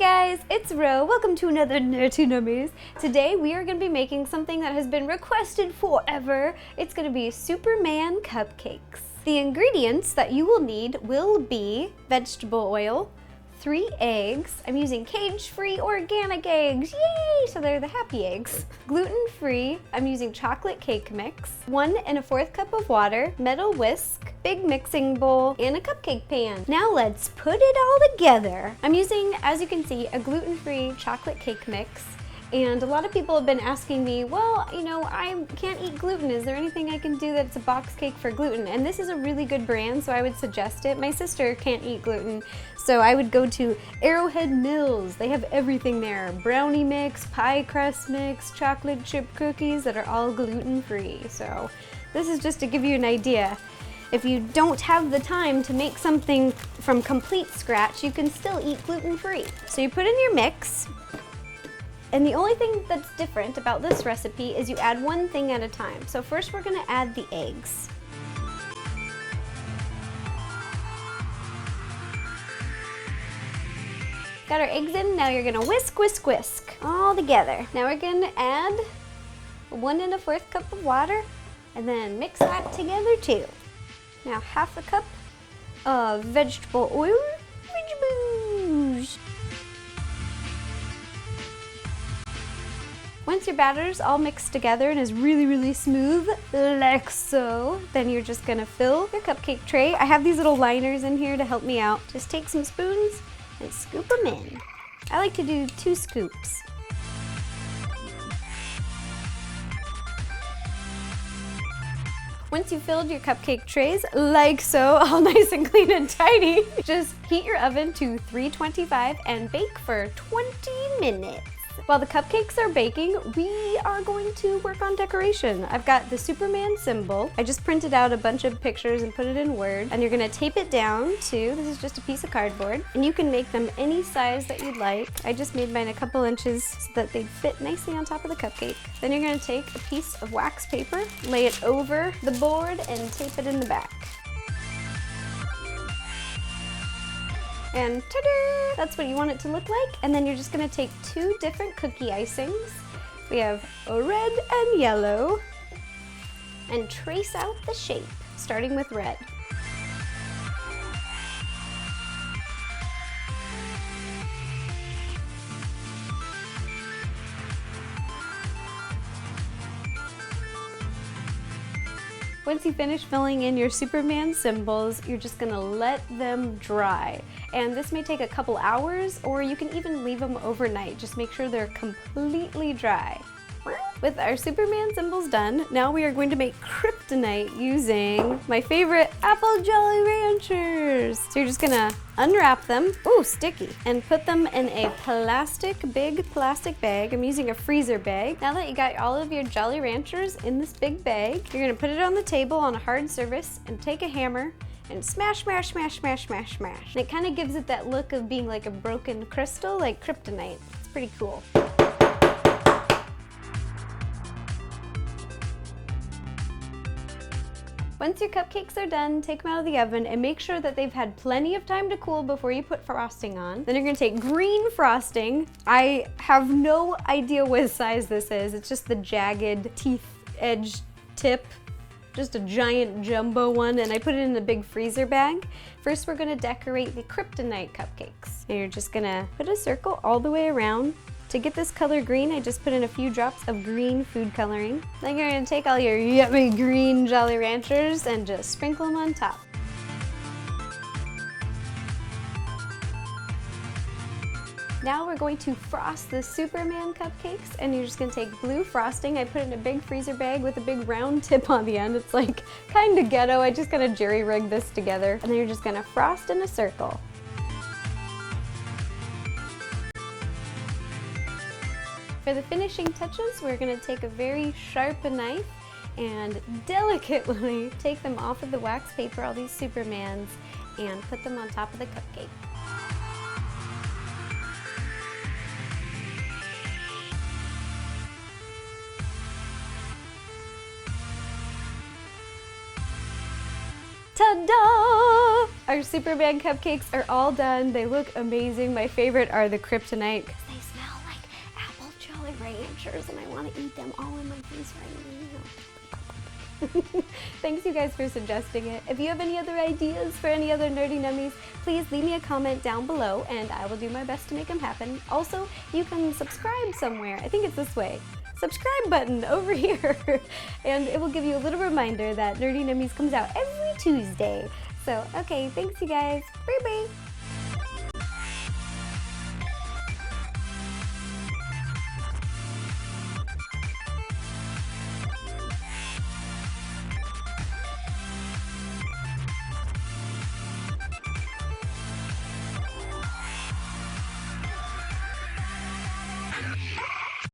guys, it's Ro. Welcome to another Nerdy Nummies. Today we are going to be making something that has been requested forever. It's going to be Superman cupcakes. The ingredients that you will need will be vegetable oil, 3 eggs. I'm using cage-free organic eggs. Yay! So they're the happy eggs. Gluten-free. I'm using chocolate cake mix. 1 1/4 cup of water, metal whisk, big mixing bowl, and a cupcake pan. Now let's put it all together. I'm using, as you can see, a gluten-free chocolate cake mix. And a lot of people have been asking me, well, you know, I can't eat gluten. Is there anything I can do that's a box cake for gluten? And this is a really good brand, so I would suggest it. My sister can't eat gluten, so I would go to Arrowhead Mills. They have everything there. Brownie mix, pie crust mix, chocolate chip cookies that are all gluten-free. So this is just to give you an idea. If you don't have the time to make something from complete scratch, you can still eat gluten-free. So you put in your mix. And the only thing that's different about this recipe is you add one thing at a time. So first we're gonna add the eggs. Got our eggs in, now you're gonna whisk, whisk, whisk, all together. Now we're gonna add 1 1/4 cup of water and then mix that together too. Now 1/2 cup of vegetable oil, vegetables. Once your batter's all mixed together and is really, really smooth, like so, then you're just gonna fill your cupcake tray. I have these little liners in here to help me out. Just take some spoons and scoop them in. I like to do 2 scoops. Once you've filled your cupcake trays, like so, all nice and clean and tidy, just heat your oven to 325 and bake for 20 minutes. While the cupcakes are baking, we are going to work on decoration. I've got the Superman symbol. I just printed out a bunch of pictures and put it in Word. And you're gonna tape it down to, this is just a piece of cardboard. And you can make them any size that you'd like. I just made mine a couple inches so that they'd fit nicely on top of the cupcake. Then you're gonna take a piece of wax paper, lay it over the board, and tape it in the back. And ta-da! That's what you want it to look like. And then you're just gonna take 2 different cookie icings. We have a red and yellow. And trace out the shape, starting with red. Once you finish filling in your Superman symbols, you're just gonna let them dry. And this may take a couple hours, or you can even leave them overnight. Just make sure they're completely dry. With our Superman symbols done, now we are going to make Kryptonite using my favorite Apple Jolly Ranchers. So you're just gonna unwrap them, ooh, sticky, and put them in a big plastic bag. I'm using a freezer bag. Now that you got all of your Jolly Ranchers in this big bag, you're gonna put it on the table on a hard surface and take a hammer and smash, smash, smash, smash, smash, smash. And it kind of gives it that look of being like a broken crystal, like kryptonite. It's pretty cool. Once your cupcakes are done, take them out of the oven and make sure that they've had plenty of time to cool before you put frosting on. Then you're gonna take green frosting. I have no idea what size this is. It's just the jagged teeth edge tip, just a giant jumbo one, and I put it in a big freezer bag. First, we're gonna decorate the Kryptonite cupcakes. And you're just gonna put a circle all the way around. To get this color green, I just put in a few drops of green food coloring. Then you're gonna take all your yummy green Jolly Ranchers and just sprinkle them on top. Now we're going to frost the Superman cupcakes, and you're just gonna take blue frosting. I put it in a big freezer bag with a big round tip on the end. It's like kind of ghetto. I just gotta jerry rig this together. And then you're just gonna frost in a circle. For the finishing touches, we're gonna take a very sharp knife and delicately take them off of the wax paper, all these Supermans, and put them on top of the cupcake. Ta-da! Our Superman cupcakes are all done. They look amazing. My favorite are the Kryptonite because they smell like apple Jolly Ranchers and I want to eat them all in my face right now. Thanks you guys for suggesting it. If you have any other ideas for any other nerdy nummies, please leave me a comment down below and I will do my best to make them happen. Also, you can subscribe somewhere. I think it's this way. Subscribe button over here. And it will give you a little reminder that Nerdy Nummies comes out every Tuesday. So, okay, thanks you guys. Bye-bye.